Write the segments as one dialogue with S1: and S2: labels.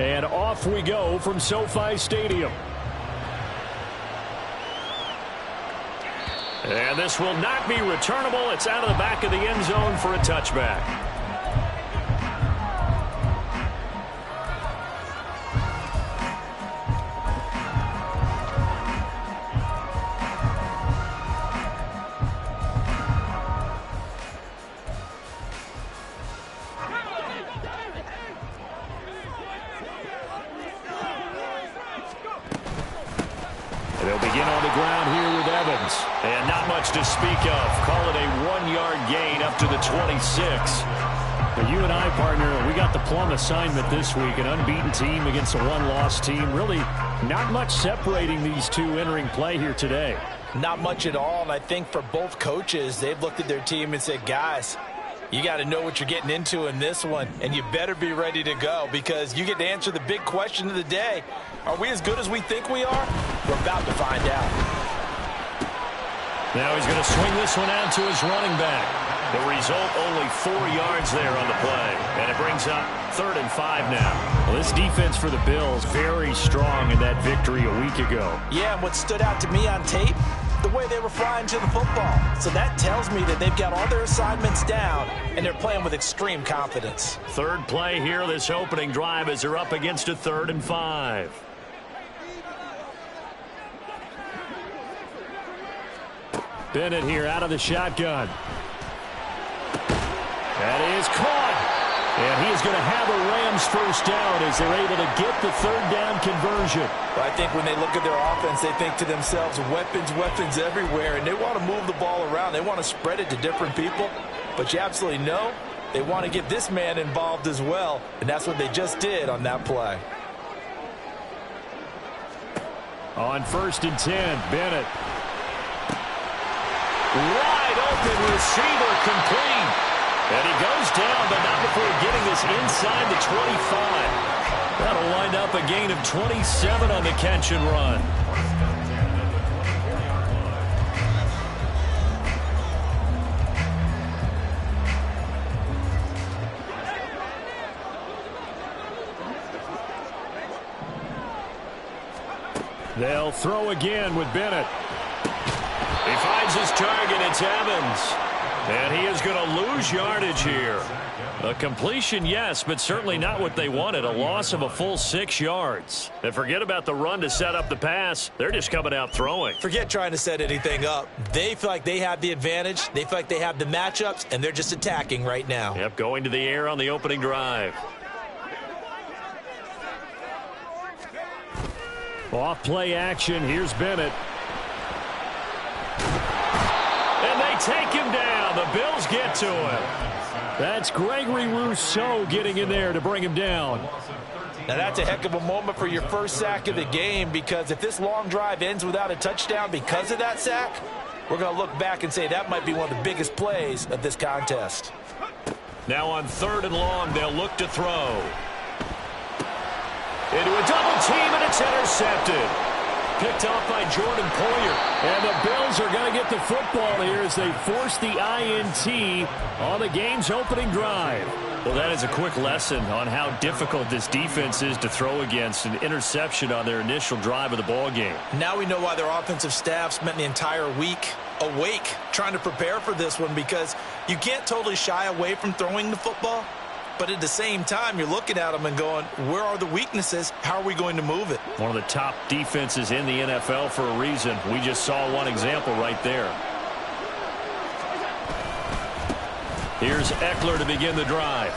S1: And off we go from SoFi Stadium. And this will not be returnable. It's out of the back of the end zone for a touchback. They'll begin on the ground here with Evans. And not much to speak of. Call it a 1-yard gain up to the 26.
S2: Well, you and I, partner, we got the plum assignment this week. An unbeaten team against a one-loss team. Really not much separating these two entering play here today.
S3: Not much at all, and I think for both coaches, they've looked at their team and said, guys, you got to know what you're getting into in this one, and you better be ready to go because you get to answer the big question of the day. Are we as good as we think we are? We're about to find out.
S1: Now he's going to swing this one out to his running back. The result, only 4 yards there on the play. And it brings up 3rd and 5 now.
S2: Well, this defense for the Bills, very strong in that victory a week ago.
S3: Yeah, and what stood out to me on tape, the way they were flying to the football. So that tells me that they've got all their assignments down, and they're playing with extreme confidence.
S1: Third play here, this opening drive, as they're up against a 3rd and 5.
S2: Bennett here out of the shotgun.
S1: That is caught. And he is going to have a Rams first down as they're able to get the 3rd down conversion.
S3: Well, I think when they look at their offense, they think to themselves, weapons, weapons everywhere, and they want to move the ball around. They want to spread it to different people. But you absolutely know they want to get this man involved as well, and that's what they just did on that play.
S2: On 1st and 10, Bennett.
S1: Wide open receiver, complete. And he goes down, but not before getting this inside the 25. That'll wind up a gain of 27 on the catch and run.
S2: They'll throw again with Bennett.
S1: He finds his target. It's Evans. And he is going to lose yardage here. A completion, yes, but certainly not what they wanted. A loss of a full 6 yards. And forget about the run to set up the pass. They're just coming out throwing.
S3: Forget trying to set anything up. They feel like they have the advantage. They feel like they have the matchups, and they're just attacking right now.
S1: Yep, going to the air on the opening drive.
S2: Off play action. Here's Bennett.
S1: And they take him down. The Bills get to him.
S2: That's Gregory Rousseau getting in there to bring him down.
S3: Now that's a heck of a moment for your first sack of the game, because if this long drive ends without a touchdown because of that sack, we're going to look back and say that might be one of the biggest plays of this contest.
S1: Now on 3rd and long, they'll look to throw. Into a double team, and it's intercepted. Picked off by Jordan Poyer.
S2: And the Bills are going to get the football here as they force the INT on the game's opening drive.
S1: Well, that is a quick lesson on how difficult this defense is to throw against. An interception on their initial drive of the ball game.
S3: Now we know why their offensive staff spent the entire week awake trying to prepare for this one, because you can't totally shy away from throwing the football. But at the same time, you're looking at them and going, where are the weaknesses? How are we going to move it?
S1: One of the top defenses in the NFL for a reason. We just saw one example right there. Here's Eckler to begin the drive.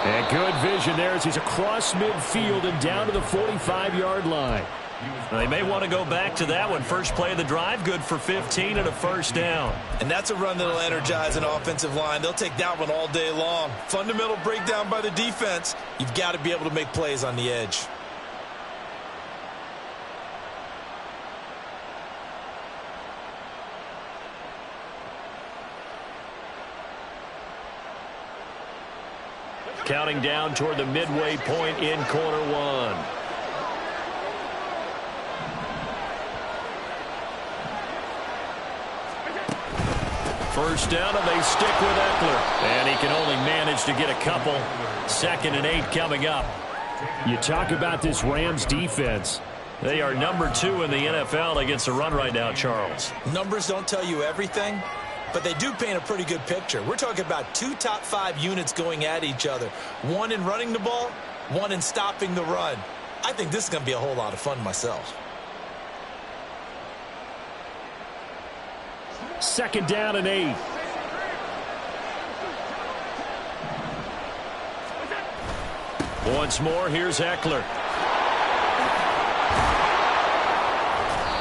S2: And good vision there as he's across midfield and down to the 45-yard line.
S1: They may want to go back to that one. First play of the drive, good for 15 and a first down.
S3: And that's a run that'll energize an offensive line. They'll take that one all day long. Fundamental breakdown by the defense. You've got to be able to make plays on the edge.
S1: Counting down toward the midway point in quarter one. First down, and they stick with Eckler. And he can only manage to get a couple. 2nd and 8 coming up.
S2: You talk about this Rams defense.
S1: They are number 2 in the NFL against the run right now, Charles.
S3: Numbers don't tell you everything, but they do paint a pretty good picture. We're talking about 2 top 5 units going at each other. One in running the ball, one in stopping the run. I think this is going to be a whole lot of fun myself.
S2: 2nd down and 8.
S1: Once more, here's Eckler.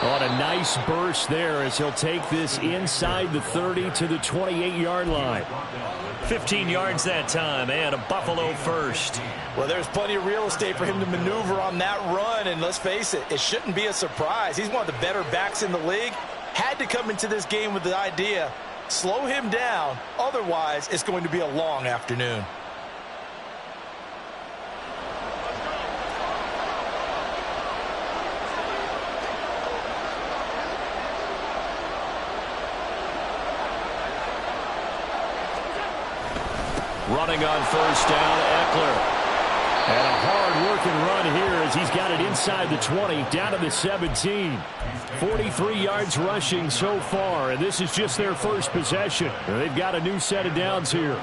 S2: On a nice burst there as he'll take this inside the 30 to the 28-yard line.
S1: 15 yards that time, and a Buffalo first.
S3: Well, there's plenty of real estate for him to maneuver on that run, and let's face it, it shouldn't be a surprise. He's one of the better backs in the league. Had to come into this game with the idea, slow him down, otherwise it's going to be a long afternoon.
S1: Running on first down, Eckler.
S2: And a hard-working run here as he's got it inside the 20, down to the 17. 43 yards rushing so far, and this is just their first possession. They've got a new set of downs here.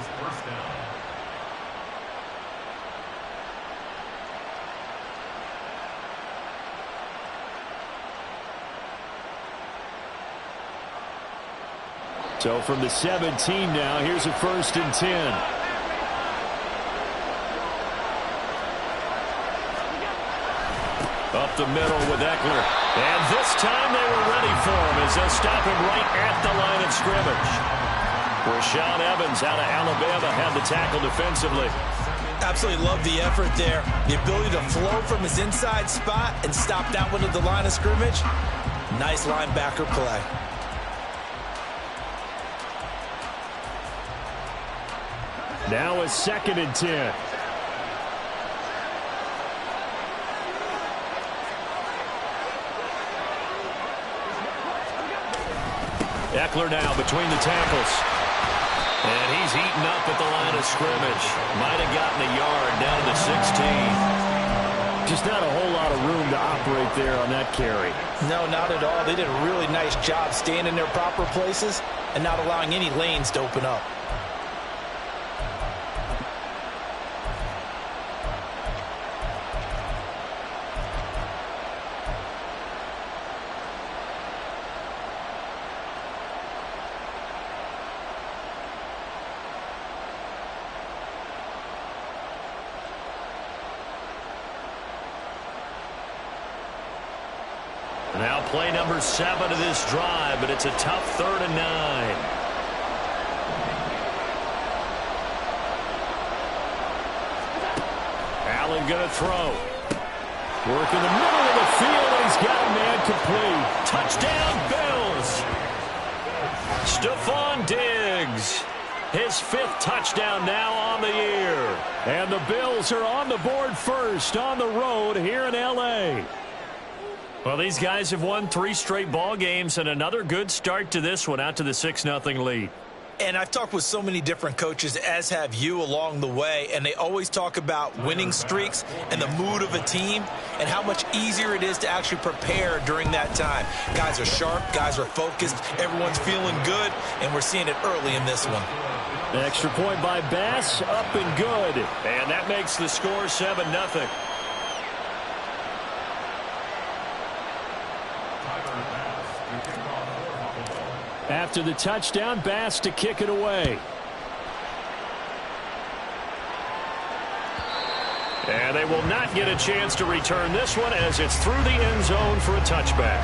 S2: So from the 17 now, here's a 1st and 10.
S1: Up the middle with Eckler. And this time they were ready for him as they'll stop him right at the line of scrimmage. Rashaan Evans out of Alabama had the tackle defensively.
S3: Absolutely love the effort there. The ability to flow from his inside spot and stop that one at the line of scrimmage. Nice linebacker play.
S2: Now a 2nd and 10.
S1: Eckler now between the tackles. And he's eaten up at the line of scrimmage. Might have gotten a yard down to the 16.
S2: Just not a whole lot of room to operate there on that carry.
S3: No, not at all. They did a really nice job staying in their proper places and not allowing any lanes to open up.
S1: Now play number 7 of this drive, but it's a tough 3rd and 9. Allen going to throw.
S2: Work in the middle of the field, and he's got a man complete.
S1: Touchdown, Bills. Stephon Diggs. His 5th touchdown now on the year.
S2: And the Bills are on the board first on the road here in L.A.
S1: Well, these guys have won 3 straight ball games and another good start to this one out to the 6-0 lead.
S3: And I've talked with so many different coaches, as have you, along the way, and they always talk about winning streaks and the mood of a team and how much easier it is to actually prepare during that time. Guys are sharp, guys are focused, everyone's feeling good, and we're seeing it early in this one.
S2: An extra point by Bass, up and good.
S1: And that makes the score 7-0.
S2: After the touchdown, Bass to kick it away.
S1: And they will not get a chance to return this one as it's through the end zone for a touchback.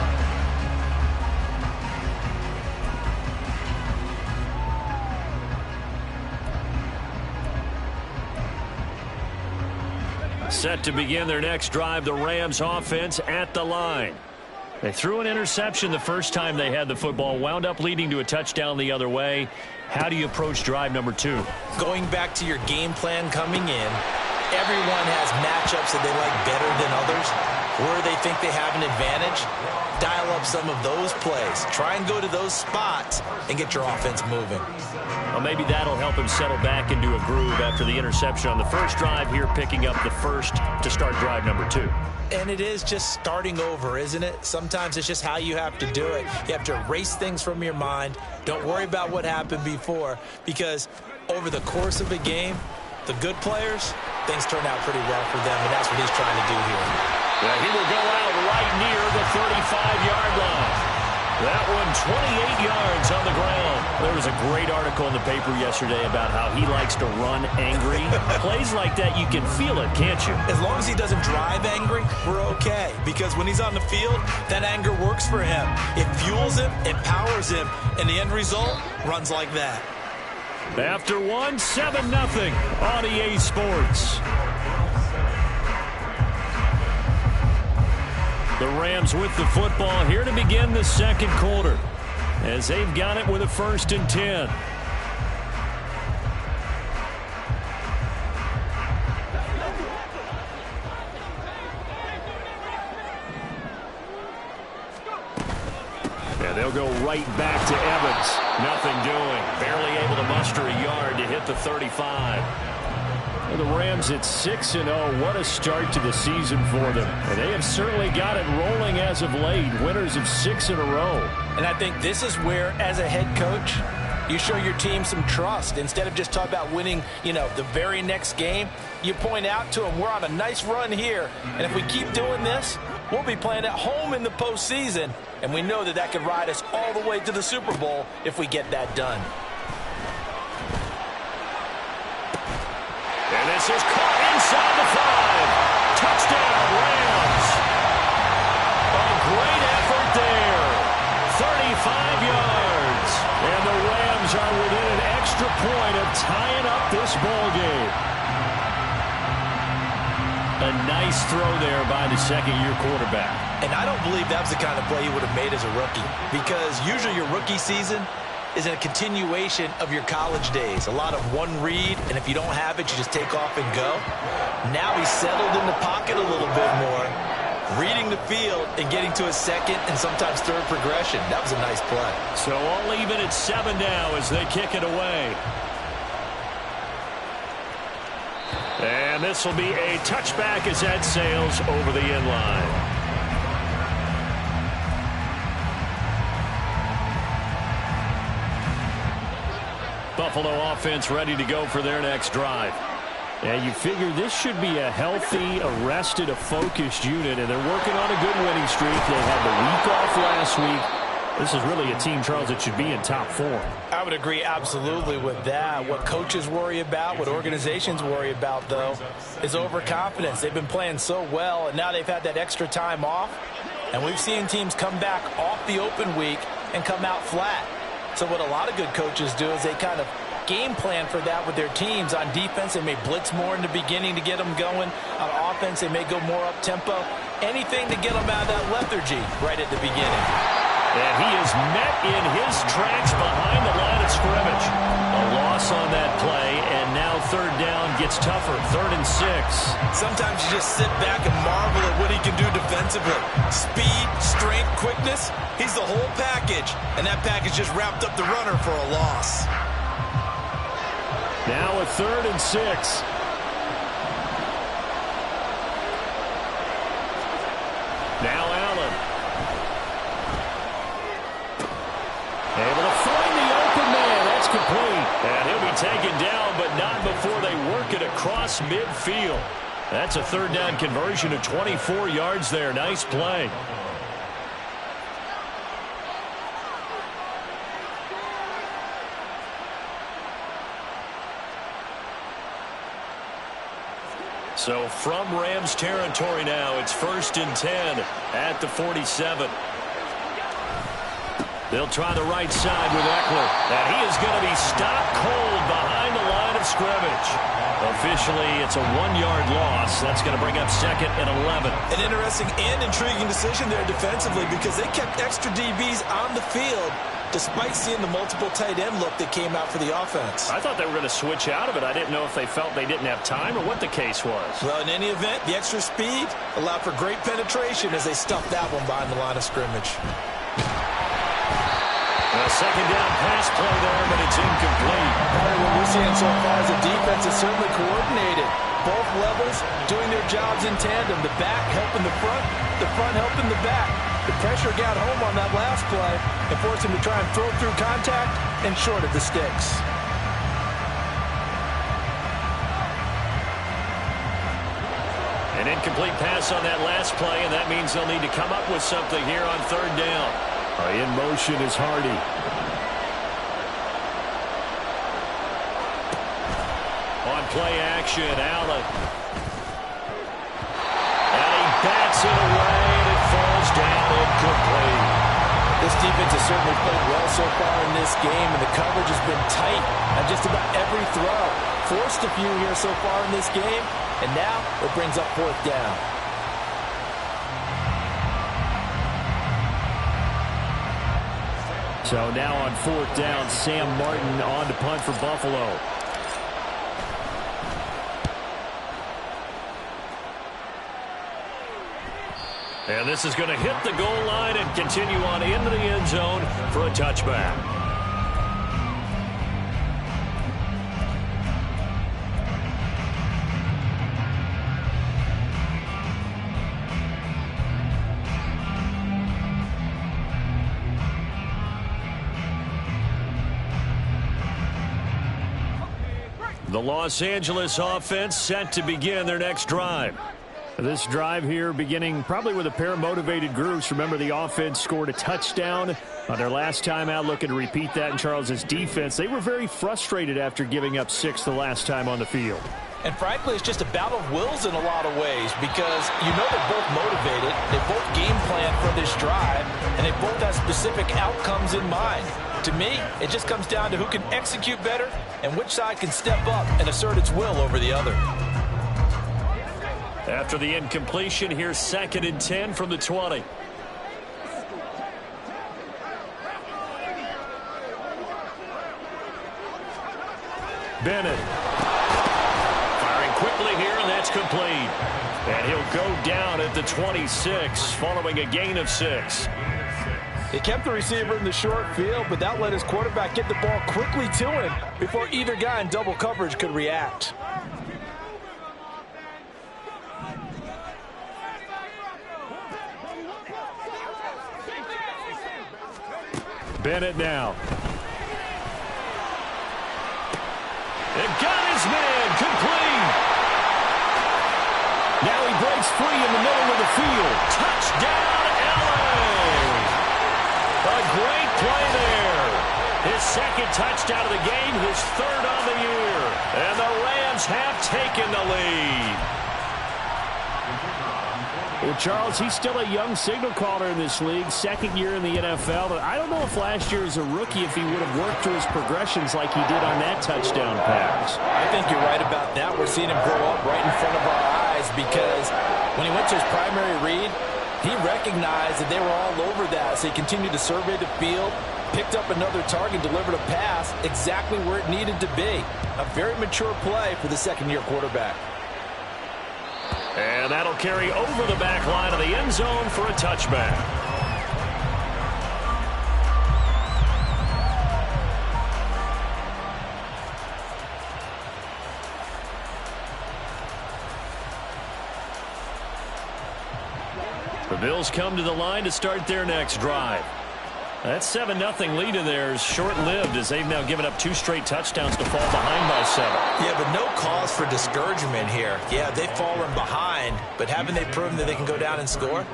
S1: Set to begin their next drive, the Rams offense at the line. They threw an interception the first time they had the football, wound up leading to a touchdown the other way. How do you approach drive number 2?
S3: Going back to your game plan coming in, everyone has matchups that they like better than others. Where are they think they have an advantage, dial up some of those plays. Try and go to those spots and get your offense moving.
S1: Well, maybe that'll help him settle back into a groove after the interception on the first drive here, picking up the first to start drive number 2.
S3: And it is just starting over, isn't it? Sometimes it's just how you have to do it. You have to erase things from your mind. Don't worry about what happened before, because over the course of a game, the good players, things turn out pretty well for them, and that's what he's trying to do here.
S1: Yeah, he will go out right near the 35-yard line. That one 28 yards on the ground. There was a great article in the paper yesterday about how he likes to run angry. Plays like that, you can feel it, can't you?
S3: As long as he doesn't drive angry, we're okay. Because when he's on the field, that anger works for him. It fuels him, it powers him, and the end result runs like that.
S1: After 7-0 on EA Sports. The Rams with the football here to begin the second quarter, as they've got it with a 1st and 10. And they'll go right back to Evans. Nothing doing. Barely able to muster a yard to hit the 35. The Rams at 6-0. What a start to the season for them. And they have certainly got it rolling as of late. Winners of 6 in a row.
S3: And I think this is where, as a head coach, you show your team some trust. Instead of just talking about winning, the very next game, you point out to them, we're on a nice run here. And if we keep doing this, we'll be playing at home in the postseason. And we know that could ride us all the way to the Super Bowl if we get that done.
S1: And this is caught inside the 5. Touchdown, Rams. A great effort there. 35 yards. And the Rams are within an extra point of tying up this ball game. A nice throw there by the second-year quarterback.
S3: And I don't believe that was the kind of play he would have made as a rookie, because usually your rookie season is a continuation of your college days. A lot of one read, and if you don't have it, you just take off and go. Now he's settled in the pocket a little bit more, reading the field and getting to a second and sometimes third progression. That was a nice play.
S1: So all even at 7 now as they kick it away. And this will be a touchback as that sails over the end line. Buffalo offense ready to go for their next drive.
S2: And you figure this should be a healthy, arrested, a focused unit, and they're working on a good winning streak. They had the week off last week. This is really a team, Charles, that should be in top form.
S3: I would agree absolutely with that. What coaches worry about, what organizations worry about, though, is overconfidence. They've been playing so well, and now they've had that extra time off. And we've seen teams come back off the open week and come out flat. So what a lot of good coaches do is they kind of game plan for that with their teams. On defense, they may blitz more in the beginning to get them going. On offense, they may go more up-tempo. Anything to get them out of that lethargy right at the beginning.
S1: And he is met in his tracks behind the line of scrimmage. A loss on that play, and now third down gets tougher. 3rd and 6.
S3: Sometimes you just sit back and marvel at what he can do defensively. Speed, strength, quickness, he's the whole package. And that package just wrapped up the runner for a loss.
S2: Now a 3rd and 6.
S1: Now Allen. Able to find the open man. That's complete. And he'll be taken down, but not before they work it across midfield. That's a 3rd down conversion of 24 yards there. Nice play. So from Rams territory now, it's 1st and 10 at the 47. They'll try the right side with Eckler. And he is going to be stopped cold behind the line of scrimmage. Officially, it's a 1-yard loss. That's going to bring up 2nd and 11.
S3: An interesting and intriguing decision there defensively, because they kept extra DBs on the field despite seeing the multiple tight end look that came out for the offense.
S1: I thought they were going to switch out of it. I didn't know if they felt they didn't have time or what the case was.
S3: Well, in any event, the extra speed allowed for great penetration as they stuffed that one behind the line of scrimmage.
S1: A second down pass play there, but it's incomplete.
S3: What we're seeing so far is the defense is certainly coordinated. Both levels doing their jobs in tandem. The back helping the front helping the back. The pressure got home on that last play and forced him to try and throw through contact and short of the sticks.
S1: An incomplete pass on that last play, and that means they'll need to come up with something here on third down.
S2: In motion is Hardy.
S1: On play action, Allen. And he bats it away, and it falls down incomplete.
S3: This defense has certainly played well so far in this game, and the coverage has been tight on just about every throw. Forced a few here so far in this game, and now it brings up fourth down.
S2: So now on fourth down, Sam Martin on to punt for Buffalo.
S1: And this is going to hit the goal line and continue on into the end zone for a touchback. The Los Angeles offense set to begin their next drive.
S2: This drive here beginning probably with a pair of motivated groups. Remember, the offense scored a touchdown on their last time out, looking to repeat that in Charles's defense. They were very frustrated after giving up 6 the last time on the field.
S3: And frankly, it's just a battle of wills in a lot of ways because you know they're both motivated, they both game plan for this drive, and they both have specific outcomes in mind. To me, it just comes down to who can execute better and which side can step up and assert its will over the other.
S1: After the incompletion, here's 2nd and 10 from the 20. Bennett. Firing quickly here, and that's complete. And he'll go down at the 26 following a gain of 6.
S3: He kept the receiver in the short field, but that let his quarterback get the ball quickly to him before either guy in double coverage could react.
S2: Bennett now.
S1: And got his man complete. Now he breaks free in the middle of the field. Touchdown, Allen. A great play there. His 2nd touchdown of the game, his 3rd on the year. And the Rams have taken the lead.
S2: Well, Charles, he's still a young signal caller in this league, 2nd year in the NFL. But I don't know if last year as a rookie, if he would have worked through his progressions like he did on that touchdown pass.
S3: I think you're right about that. We're seeing him grow up right in front of our eyes because when he went to his primary read, he recognized that they were all over that. So he continued to survey the field, picked up another target, delivered a pass exactly where it needed to be. A very mature play for the 2nd-year quarterback.
S1: And that'll carry over the back line of the end zone for a touchback. The Bills come to the line to start their next drive. That 7-0 lead in there is short-lived as they've now given up 2 straight touchdowns to fall behind by 7.
S3: Yeah, but no cause for discouragement here. Yeah, they've fallen behind, but haven't they proven that they can go down and score?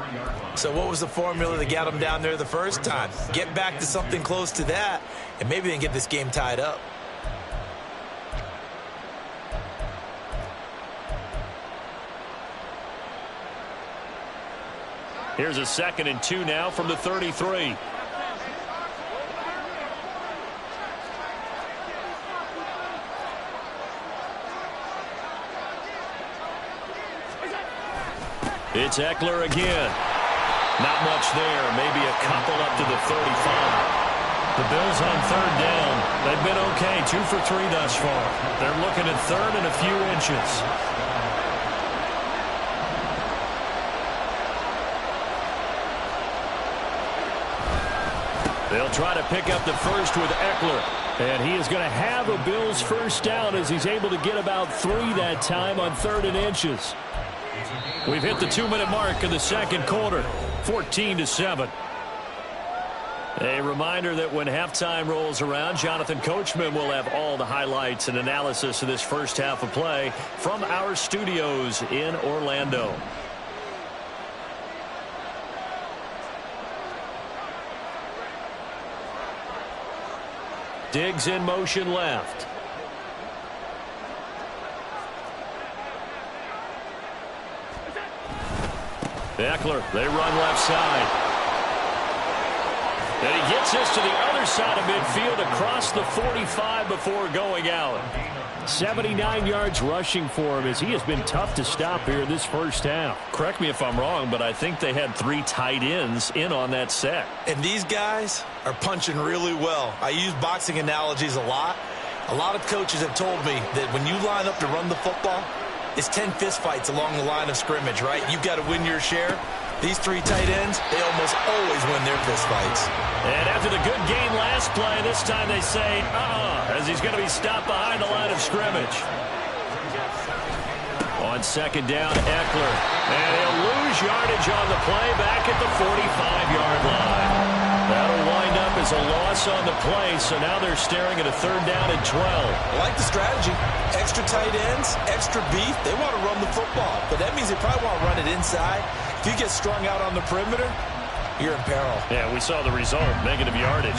S3: So what was the formula that got them down there the first time? Get back to something close to that, and maybe they can get this game tied up.
S1: Here's a 2nd and 2 now from the 33. It's Eckler again. Not much there. Maybe a couple up to the 35. The Bills on third down. They've been okay, 2 for 3 thus far. They're looking at third and a few inches. They'll try to pick up the first with Eckler.
S2: And he is going to have a Bills first down as he's able to get about 3 that time on 3rd and inches.
S1: We've hit the 2-minute mark of the second quarter, 14-7. A reminder that when halftime rolls around, Jonathan Coachman will have all the highlights and analysis of this first half of play from our studios in Orlando. Diggs in motion left. Eckler, they run left side. And he gets this to the other side of midfield across the 45 before going out.
S2: 79 yards rushing for him as he has been tough to stop here in this first half.
S1: Correct me if I'm wrong, but I think they had 3 tight ends in on that set.
S3: And these guys are punching really well. I use boxing analogies a lot. A lot of coaches have told me that when you line up to run the football, it's 10 fistfights along the line of scrimmage, right? You've got to win your share. These 3 tight ends, they almost always win their fistfights.
S1: And after the good game last play, this time they say, as he's going to be stopped behind the line of scrimmage. On second down, Eckler. And he'll lose yardage on the play back at the 45-yard line. That'll wind up as a loss on the play, so now they're staring at a 3rd down and 12.
S3: I like the strategy. Extra tight ends, extra beef. They want to run the football, but that means they probably want to run it inside. If you get strung out on the perimeter, you're in peril.
S1: Yeah, we saw the result, negative yardage.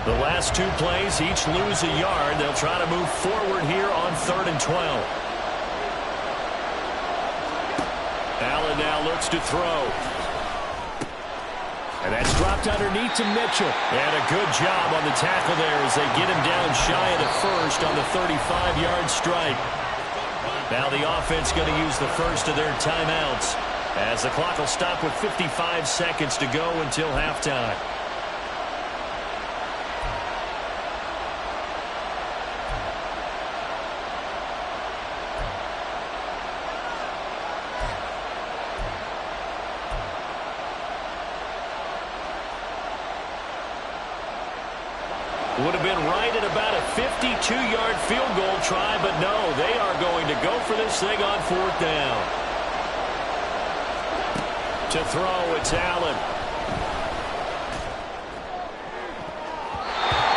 S1: The last 2 plays, each lose a yard. They'll try to move forward here on 3rd and 12. Allen now looks to throw.
S2: And that's dropped underneath to Mitchell.
S1: And a good job on the tackle there as they get him down shy of the first on the 35-yard strike. Now the offense going to use the first of their timeouts as the clock will stop with 55 seconds to go until halftime. Would have been right at about a 52-yard field goal try, but no, they are going to go for this thing on 4th down. To throw, it's Allen.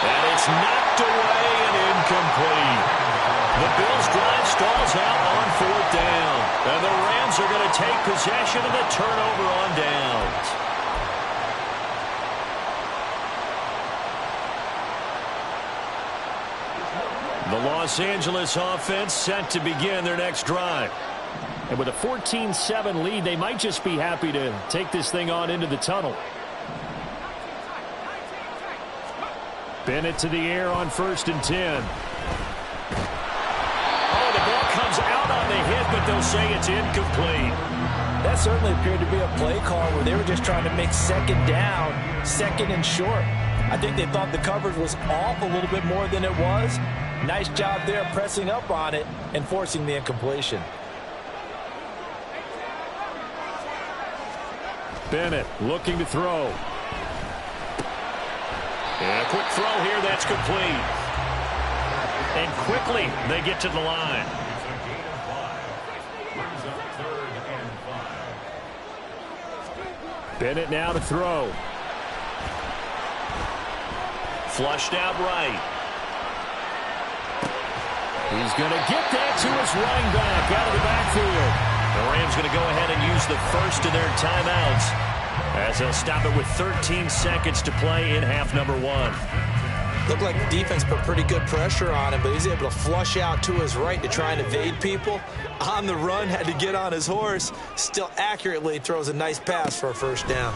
S1: And it's knocked away and incomplete. The Bills' drive stalls out on 4th down. And the Rams are going to take possession of the turnover on downs. The Los Angeles offense set to begin their next drive.
S2: And with a 14-7 lead, they might just be happy to take this thing on into the tunnel. Bennett to the air on 1st and 10.
S1: Oh, the ball comes out on the hit, but they'll say it's incomplete.
S3: That certainly appeared to be a play call where they were just trying to make 2nd down, 2nd and short. I think they thought the coverage was off a little bit more than it was. Nice job there pressing up on it and forcing the incompletion.
S2: Bennett looking to throw.
S1: And a quick throw here, that's complete. And quickly they get to the line.
S2: Bennett now to throw.
S1: Flushed out right.
S2: He's going to get that to his running back out of the backfield.
S1: The Rams going to go ahead and use the first of their timeouts as they'll stop it with 13 seconds to play in half number 1.
S3: Looked like the defense put pretty good pressure on him, but he's able to flush out to his right to try and evade people. On the run, had to get on his horse. Still accurately throws a nice pass for a 1st down.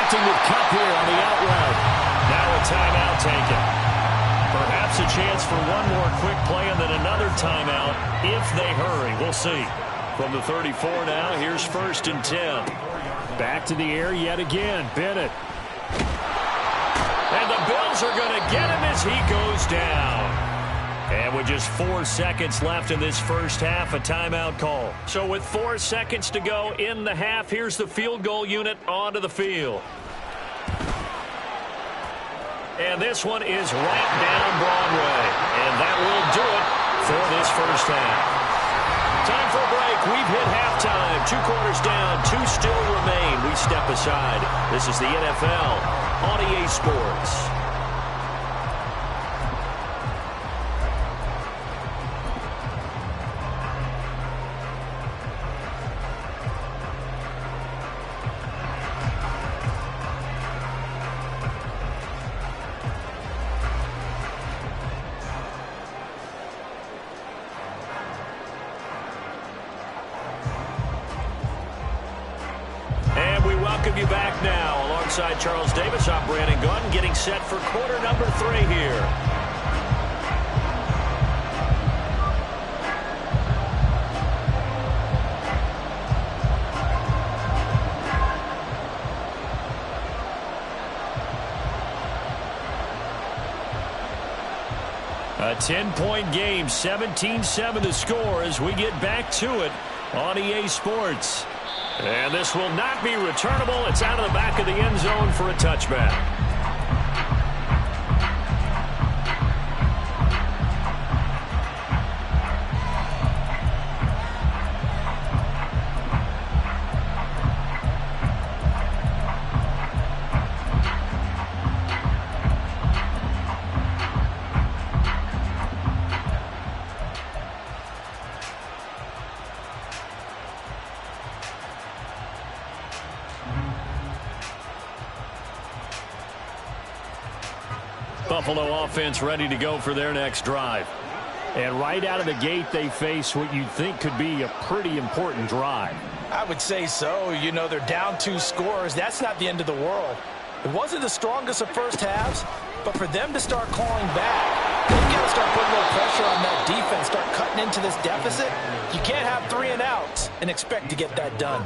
S2: attempting the cut here on the out route.
S1: Now a timeout taken. Perhaps a chance for one more quick play and then another timeout if they hurry. We'll see. From the 34 now, here's 1st and 10.
S2: Back to the air yet again. Bennett.
S1: And the Bills are going to get him as he goes down. And with just 4 seconds left in this first half, a timeout call. So with 4 seconds to go in the half, here's the field goal unit onto the field. And this one is right down Broadway. And that will do it for this first half. Time for a break. We've hit halftime. 2 quarters down. 2 still remain. We step aside. This is the NFL on EA Sports. You back now alongside Charles Davis. I'm Brandon Gunn getting set for quarter number 3 here. A 10-point game, 17-7 the score as we get back to it on EA Sports. And this will not be returnable. It's out of the back of the end zone for a touchback. Buffalo offense ready to go for their next drive.
S2: And right out of the gate, they face what you'd think could be a pretty important drive.
S3: I would say so. You know, they're down 2 scores. That's not the end of the world. It wasn't the strongest of first halves, but for them to start clawing back, they've got to start putting a little pressure on that defense, start cutting into this deficit. You can't have 3 and outs and expect to get that done.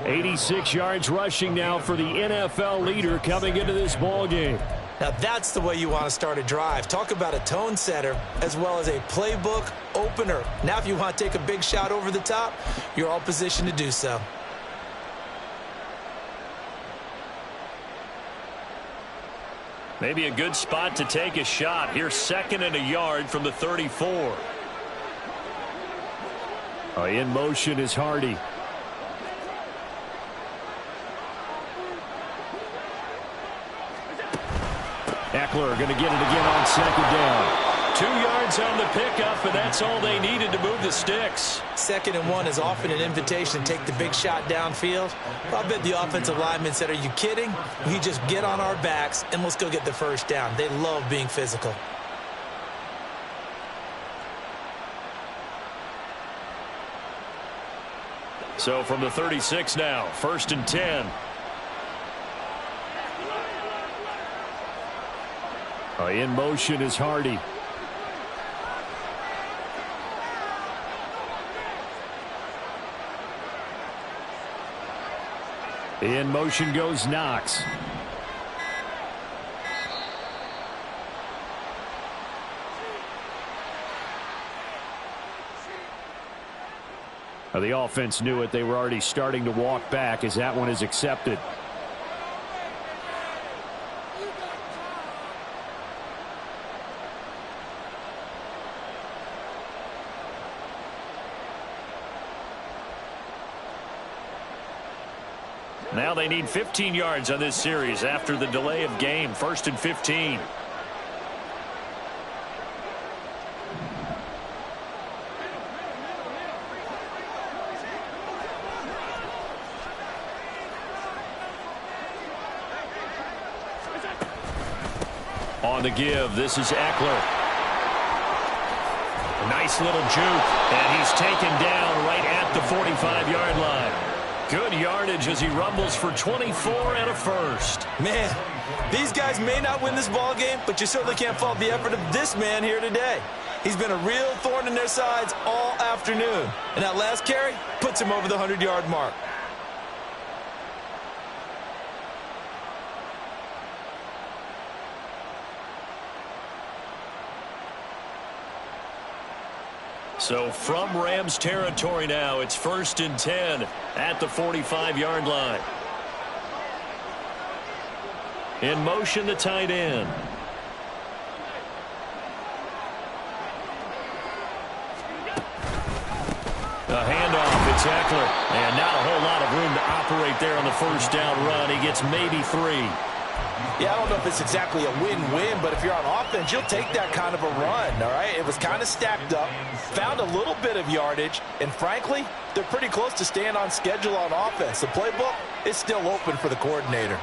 S2: 86 yards rushing now for the NFL leader coming into this ball game.
S4: Now that's the way you want to start a drive. Talk about a tone setter as well as a playbook opener. Now if you want to take a big shot over the top, you're all positioned to do so.
S1: Maybe a good spot to take a shot. Here's 2nd and a yard from the 34.
S2: In motion is Hardy. Eckler going to get it again on 2nd down.
S1: 2 yards on the pickup, and that's all they needed to move the sticks.
S4: 2nd and 1 is often an invitation to take the big shot downfield. I bet the offensive linemen said, are you kidding? We just get on our backs and let's go get the first down. They love being physical.
S1: So from the 36 now, 1st and 10.
S2: In motion is Hardy. In motion goes Knox. The offense knew it. They were already starting to walk back as that one is accepted.
S1: Now they need 15 yards on this series after the delay of game. 1st and 15. On the give, this is Eckler. Nice little juke, and he's taken down right at the 45-yard line. Good yardage as he rumbles for 24 and a first.
S4: Man, these guys may not win this ball game, but you certainly can't fault the effort of this man here today. He's been a real thorn in their sides all afternoon. And that last carry puts him over the 100-yard mark.
S1: So from Rams territory now, it's 1st and 10 at the 45-yard line. In motion, the tight end. A handoff, it's Eckler. And not a whole lot of room to operate there on the first down run. He gets maybe 3.
S3: Yeah, I don't know if it's exactly a win-win, but if you're on offense, you'll take that kind of a run, all right? It was kind of stacked up, found a little bit of yardage, and frankly, they're pretty close to staying on schedule on offense. The playbook is still open for the coordinator.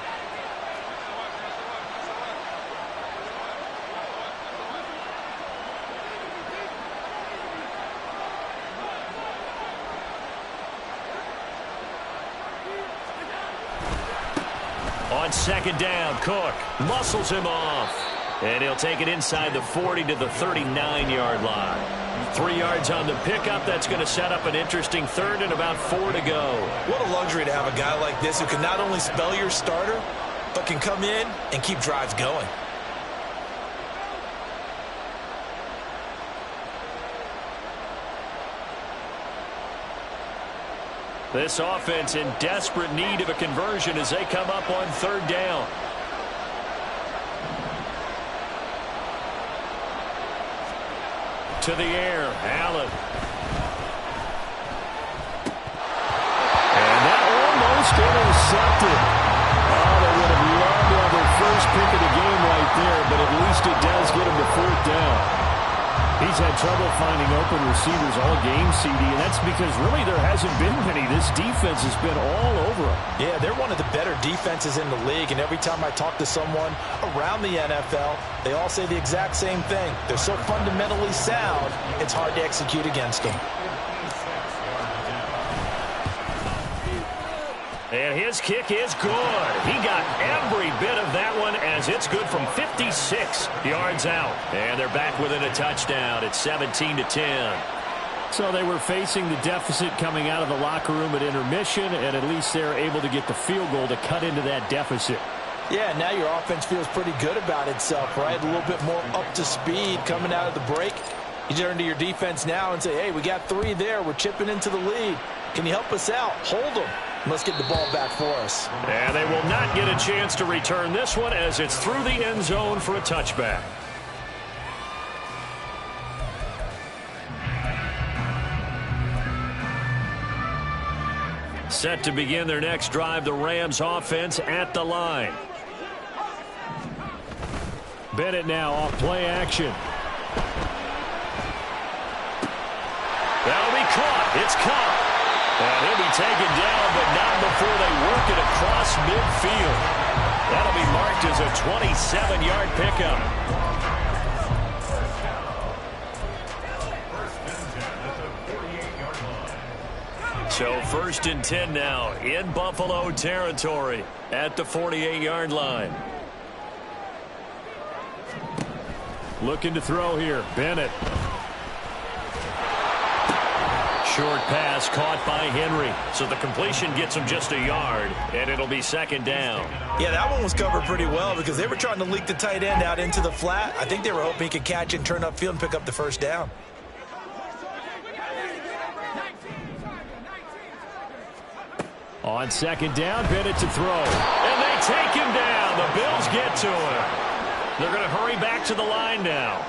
S1: On second down, Cook muscles him off. And he'll take it inside the 40 to the 39-yard line. 3 yards on the pickup. That's going to set up an interesting 3rd and about 4 to go.
S4: What a luxury to have a guy like this who can not only spell your starter, but can come in and keep drives going.
S1: This offense in desperate need of a conversion as they come up on 3rd down. To the air, Allen. And that almost intercepted. Oh, they would have loved to have their first pick of the game right there, but at least it does get them to 4th down.
S2: He's had trouble finding open receivers all game, CD, and that's because really there hasn't been many. This defense has been all over him.
S3: Yeah, they're one of the better defenses in the league, and every time I talk to someone around the NFL, they all say the exact same thing. They're so fundamentally sound, it's hard to execute against them.
S1: And his kick is good. He got every bit of that one as it's good from 56 yards out. And they're back within a touchdown. It's 17-10.
S2: So they were facing the deficit coming out of the locker room at intermission, and at least they're able to get the field goal to cut into that deficit.
S3: Yeah, now your offense feels pretty good about itself, right? A little bit more up to speed coming out of the break. You turn to your defense now and say, hey, we got 3 there. We're chipping into the lead. Can you help us out? Hold them. Let's get the ball back for us.
S1: And they will not get a chance to return this one as it's through the end zone for a touchback. Set to begin their next drive, the Rams offense at the line.
S2: Bennett now off play action.
S1: That'll be caught. It's caught. And he'll be taken down, but not before they work it across midfield. That'll be marked as a 27-yard pickup. So 1st and 10 now in Buffalo territory at the 48-yard line.
S2: Looking to throw here, Bennett.
S1: Short pass caught by Henry. So the completion gets him just a yard, and it'll be 2nd down.
S4: Yeah, that one was covered pretty well because they were trying to leak the tight end out into the flat. I think they were hoping he could catch it and turn upfield and pick up the 1st down.
S2: On 2nd down, Bennett to throw.
S1: And they take him down. The Bills get to him. They're going to hurry back to the line now.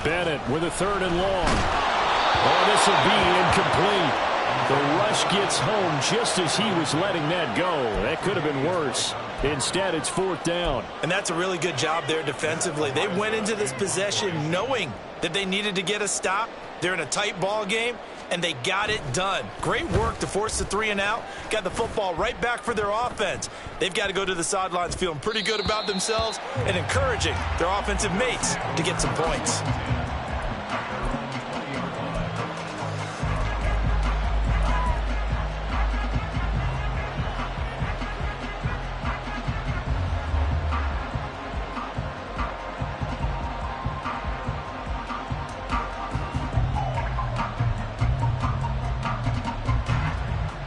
S2: Bennett with a 3rd and long. Oh, this will be incomplete. The rush gets home just as he was letting that go. That could have been worse. Instead, it's 4th down.
S4: And that's a really good job there defensively. They went into this possession knowing that they needed to get a stop. They're in a tight ball game, and they got it done. Great work to force the 3 and out. Got the football right back for their offense. They've got to go to the sidelines feeling pretty good about themselves and encouraging their offensive mates to get some points.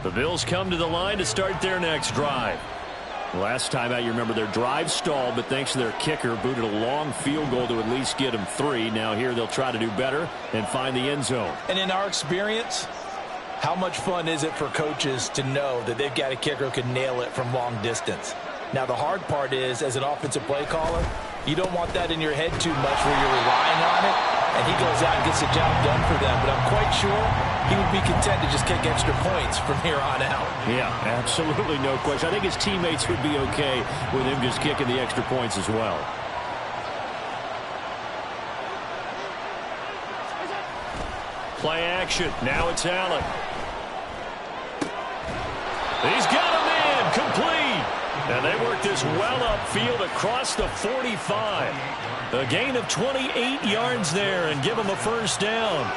S1: The Bills come to the line to start their next drive.
S2: Last time out, you remember their drive stalled, but thanks to their kicker, booted a long field goal to at least get them 3. Now here they'll try to do better and find the end zone.
S3: And in our experience, how much fun is it for coaches to know that they've got a kicker who can nail it from long distance? Now, the hard part is, as an offensive play caller, you don't want that in your head too much where you're relying on it, and he goes out and gets the job done for them. But I'm quite sure he would be content to just kick extra points from here on out.
S2: Yeah, absolutely no question. I think his teammates would be okay with him just kicking the extra points as well.
S1: Play action. Now it's Allen. He's got a man complete. And they work this well upfield across the 45. A gain of 28 yards there and give them a first down.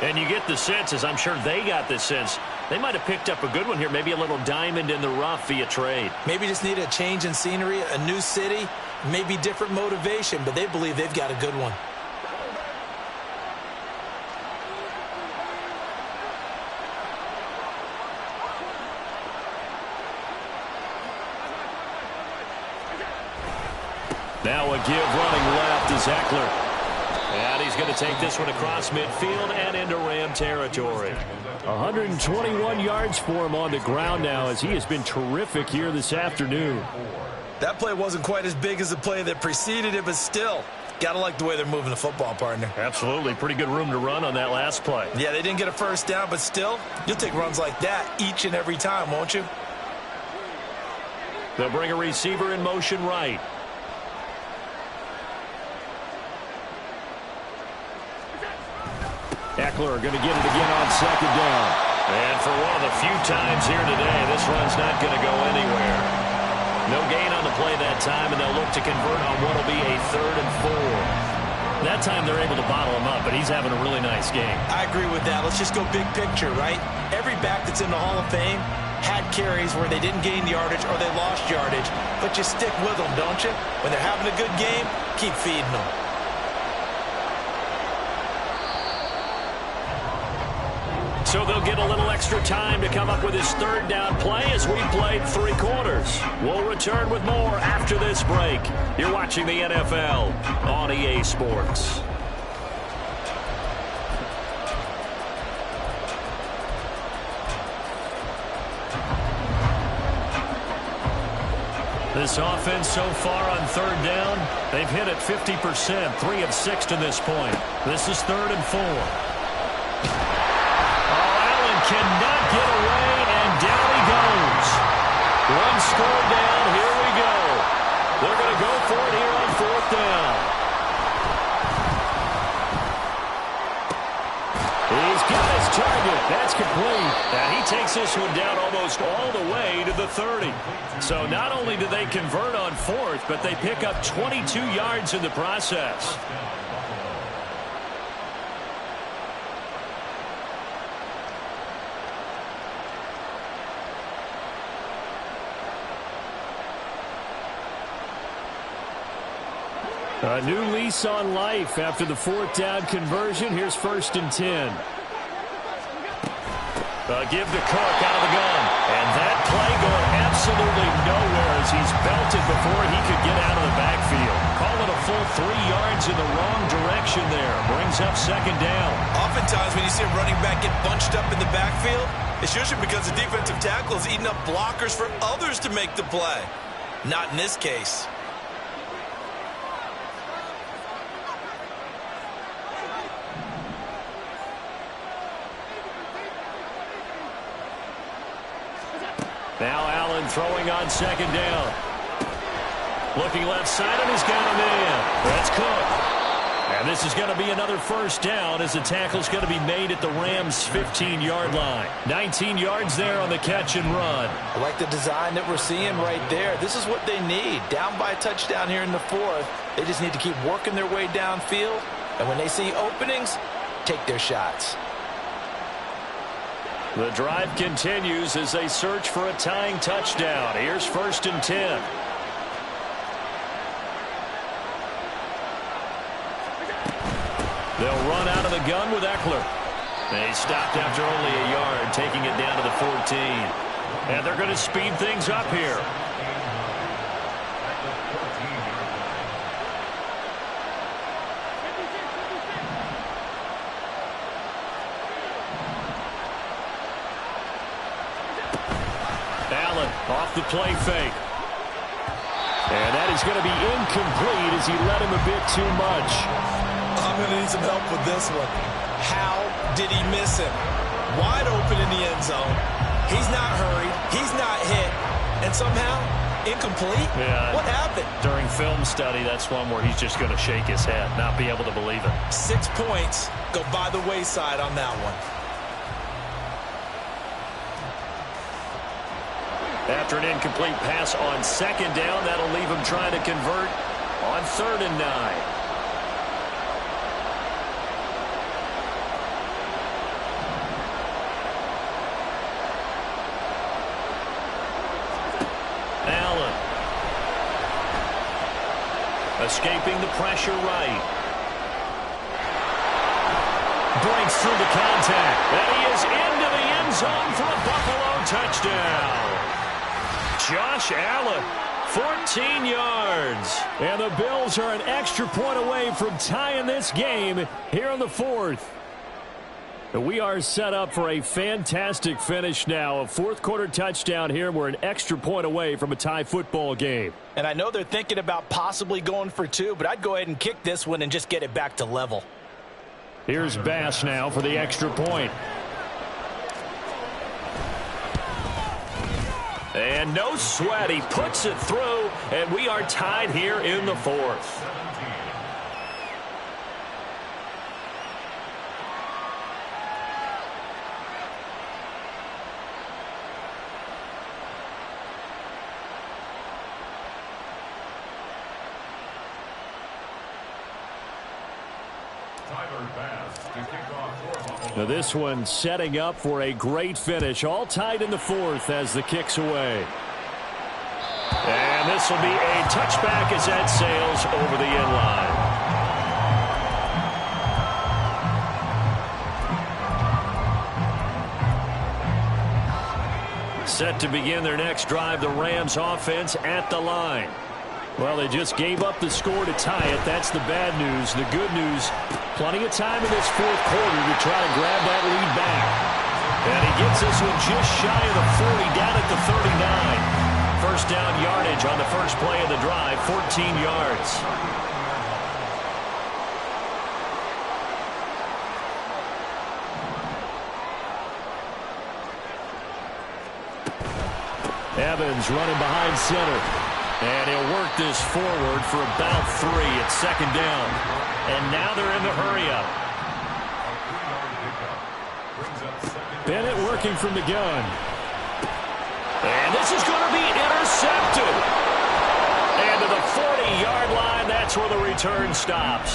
S1: And you get the sense, as I'm sure they got this sense, they might have picked up a good one here, maybe a little diamond in the rough via trade.
S3: Maybe just need a change in scenery, a new city, maybe different motivation, but they believe they've got a good one.
S1: Now a give running left is Eckler. And he's going to take this one across midfield and into Ram territory.
S2: 121 yards for him on the ground now as he has been terrific here this afternoon.
S4: That play wasn't quite as big as the play that preceded it, but still, got to like the way they're moving the football, partner.
S1: Absolutely. Pretty good room to run on that last play.
S4: Yeah, they didn't get a first down, but still, you'll take runs like that each and every time, won't you?
S1: They'll bring a receiver in motion right.
S2: Eckler going to get it again on second down.
S1: And for one of the few times here today, this run's not going to go anywhere. No gain on the play that time, and they'll look to convert on what will be a 3rd and 4. That time they're able to bottle him up, but he's having a really nice game.
S3: I agree with that. Let's just go big picture, right? Every back that's in the Hall of Fame had carries where they didn't gain yardage or they lost yardage, but you stick with them, don't you? When they're having a good game, keep feeding them.
S1: So they'll get a little extra time to come up with his 3rd down play as we played 3 quarters. We'll return with more after this break. You're watching the NFL on EA Sports. This offense so far on 3rd down, they've hit it 50%, 3 of 6 to this point. This is 3rd and 4. Cannot get away, and down he goes. 1 score down, here we go. They're going to go for it here on 4th down.
S2: He's got his target. That's complete.
S1: And he takes this one down almost all the way to the 30. So not only do they convert on 4th, but they pick up 22 yards in the process.
S2: A new lease on life after the 4th down conversion. Here's 1st and 10.
S1: Give to Cook out of the gun. And that play going absolutely nowhere as he's belted before he could get out of the backfield. Call it a full 3 yards in the wrong direction there. Brings up 2nd down.
S4: Oftentimes when you see a running back get bunched up in the backfield, it's usually because the defensive tackle is eating up blockers for others to make the play. Not in this case.
S1: Now Allen throwing on 2nd down. Looking left side, and he's got a man. That's Cook. And this is going to be another 1st down as the tackle's going to be made at the Rams' 15-yard line. 19 yards there on the catch and run.
S3: I like the design that we're seeing right there. This is what they need. Down by a touchdown here in the 4th. They just need to keep working their way downfield. And when they see openings, take their shots.
S1: The drive continues as they search for a tying touchdown. Here's 1st and 10. They'll run out of the gun with Eckler. They stopped after only a yard, taking it down to the 14. And they're going to speed things up here. Allen off the play fake. And that is going to be incomplete as he led him a bit too much.
S4: I'm going to need some help with this one. How did he miss him? Wide open in the end zone. He's not hurried. He's not hit. And somehow, incomplete?
S1: Yeah.
S4: What happened?
S1: During film study, that's one where he's just going to shake his head, not be able to believe it.
S4: 6 points go by the wayside on that one.
S1: After an incomplete pass on second down, that'll leave him trying to convert on 3rd and 9. Allen. Escaping the pressure right. Breaks through the contact. And he is into the end zone for a Buffalo touchdown. Josh Allen, 14 yards.
S2: And the Bills are an extra point away from tying this game here in the 4th. We are set up for a fantastic finish now. A 4th quarter touchdown here. We're an extra point away from a tie football game.
S3: And I know they're thinking about possibly going for 2, but I'd go ahead and kick this one and just get it back to level.
S2: Here's Bass now for the extra point.
S1: And no sweat, he puts it through, and we are tied here in the 4th.
S2: Now this one setting up for a great finish. All tied in the 4th as the kick's away.
S1: And this will be a touchback as that sails over the end line. Set to begin their next drive, the Rams offense at the line.
S2: Well, they just gave up the score to tie it. That's the bad news. The good news, plenty of time in this 4th quarter to try to grab that lead back.
S1: And he gets this one just shy of the 40, down at the 39. First down yardage on the first play of the drive, 14 yards.
S2: Evans running behind center.
S1: And he'll work this forward for about 3 at 2nd down. And now they're in the hurry-up.
S2: Bennett working from the gun.
S1: And this is going to be intercepted. And to the 40-yard line, that's where the return stops.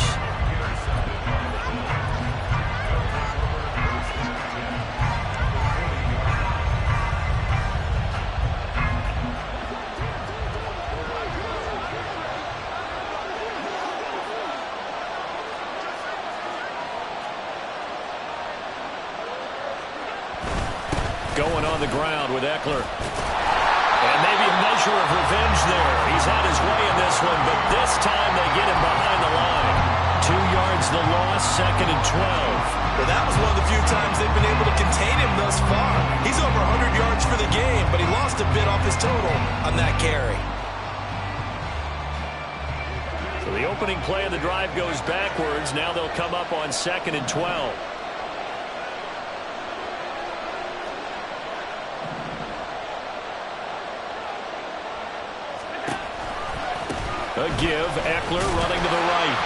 S1: Going on the ground with Eckler. And maybe a measure of revenge there. He's had his way in this one, but this time they get him behind the line. 2 yards the loss, 2nd and 12.
S4: Well, that was one of the few times they've been able to contain him thus far. He's over 100 yards for the game, but he lost a bit off his total on that carry.
S1: So the opening play of the drive goes backwards. Now they'll come up on 2nd and 12. A give, Eckler running to the right.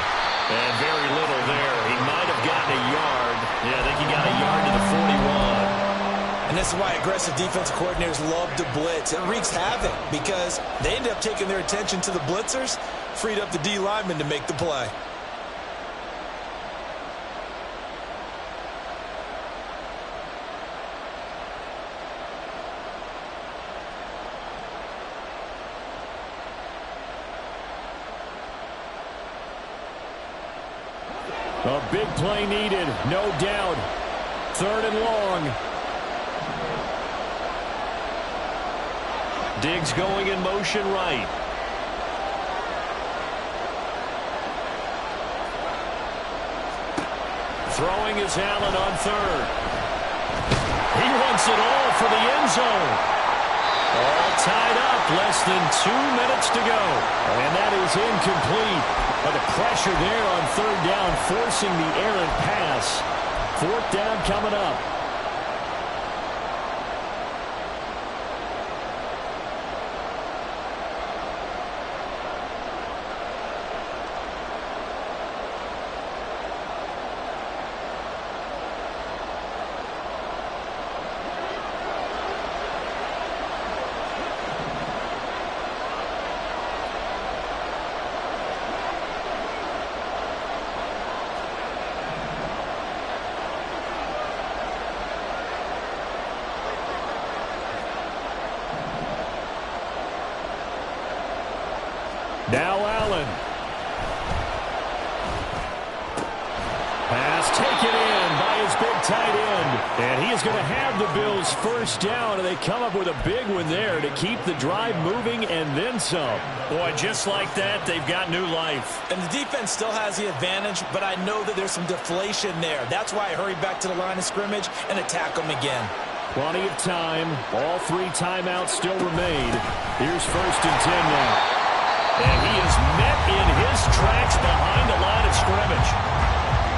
S1: And very little there. He might have gotten a yard. Yeah, I think he got a yard to the 41.
S4: And this is why aggressive defensive coordinators love to blitz. It wreaks havoc because they end up taking their attention to the blitzers, freed up the D lineman to make the play.
S2: A big play needed, no doubt. Third and long.
S1: Diggs going in motion right. Throwing is Allen on third. He wants it all for the end zone. All tied up, less than 2 minutes to go.
S2: And that is incomplete. But the pressure there on third down, forcing the errant pass. Fourth down coming up. Now Allen. Pass taken in by his big tight end. And he is going to have the Bills first down, and they come up with a big one there to keep the drive moving and then some.
S1: Boy, just like that, they've got new life.
S4: And the defense still has the advantage, but I know that there's some deflation there. That's why I hurried back to the line of scrimmage and attack them again.
S2: Plenty of time. All 3 timeouts still remain. Here's first and 10 now.
S1: And he is met in his tracks behind the line of scrimmage.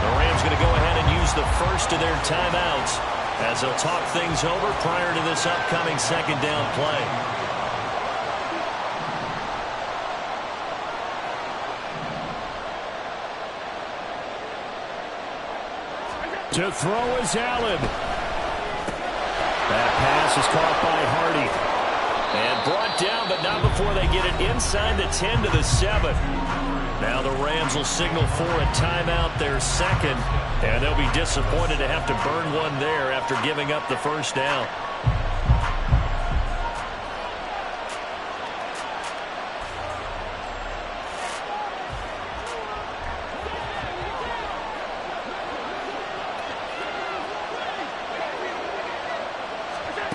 S1: The Rams going to go ahead and use the first of their timeouts as they'll talk things over prior to this upcoming second down play.
S2: To throw is Allen. That pass is caught by Hardy.
S1: And brought down, but not before they get it inside the 10 to the 7. Now the Rams will signal for a timeout, their second. And they'll be disappointed to have to burn one there after giving up the first down.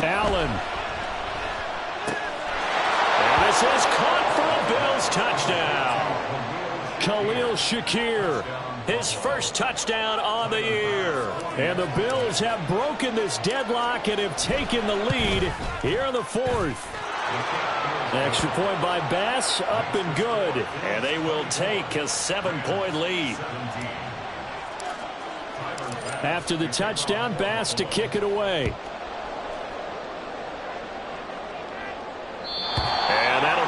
S2: Allen.
S1: This is caught for a Bills touchdown.
S2: Khalil Shakir.
S1: His first touchdown on the year.
S2: And the Bills have broken this deadlock and have taken the lead here in the fourth. Extra point by Bass, up and good.
S1: And they will take a 7-point lead.
S2: After the touchdown, Bass to kick it away.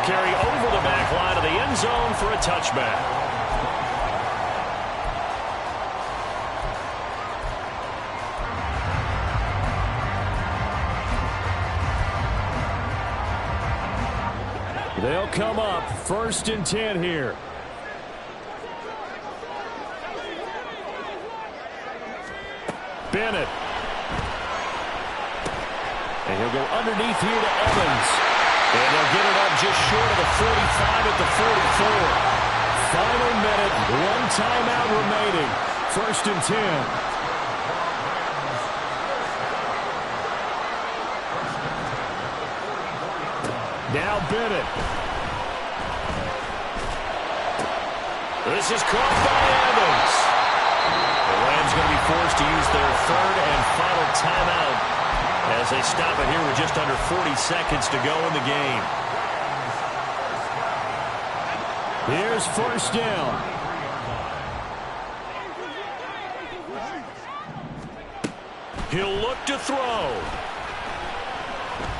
S1: Carry over the back line of the end zone for a touchback.
S2: They'll come up first and 10 here. Bennett. And he'll go underneath here to Evans.
S1: And they'll get it up just short of the 45 at the 44.
S2: Final minute, 1 timeout remaining. First and 10. Now Bennett.
S1: This is caught by Evans. The Rams going to be forced to use their third and final timeout as they stop it here with just under 40 seconds to go in the game.
S2: Here's first down.
S1: He'll look to throw.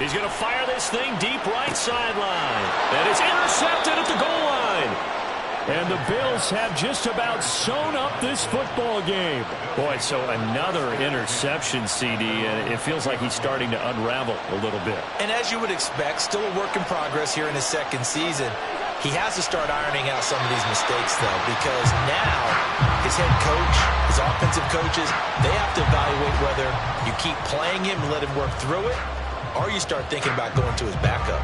S1: He's going to fire this thing deep right sideline. And it's intercepted at the goal line.
S2: And the Bills have just about sewn up this football game.
S1: Boy, so another interception, CD, and it feels like he's starting to unravel a little bit.
S4: And as you would expect, still a work in progress here in his second season. He has to start ironing out some of these mistakes, though, because now his head coach, his offensive coaches, they have to evaluate whether you keep playing him and let him work through it, or you start thinking about going to his backup.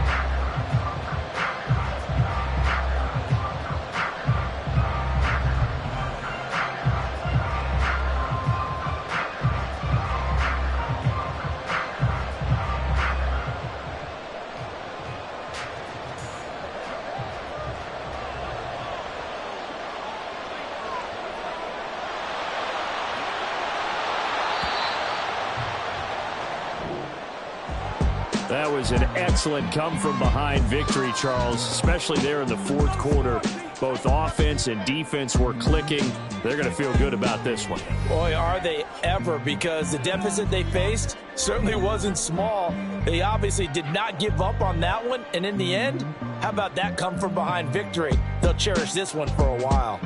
S2: That was an excellent come-from-behind victory, Charles, especially there in the fourth quarter. Both offense and defense were clicking. They're going to feel good about this one.
S3: Boy, are they ever, because the deficit they faced certainly wasn't small. They obviously did not give up on that one, and in the end, how about that come-from-behind victory? They'll cherish this one for a while.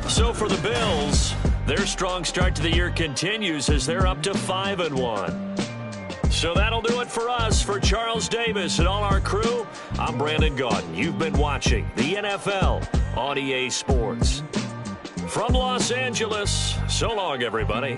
S1: So for the Bills, their strong start to the year continues as they're up to 5-1. So that'll do it for us. For Charles Davis and all our crew, I'm Brandon Gaudin. You've been watching the NFL on EA Sports. From Los Angeles, so long, everybody.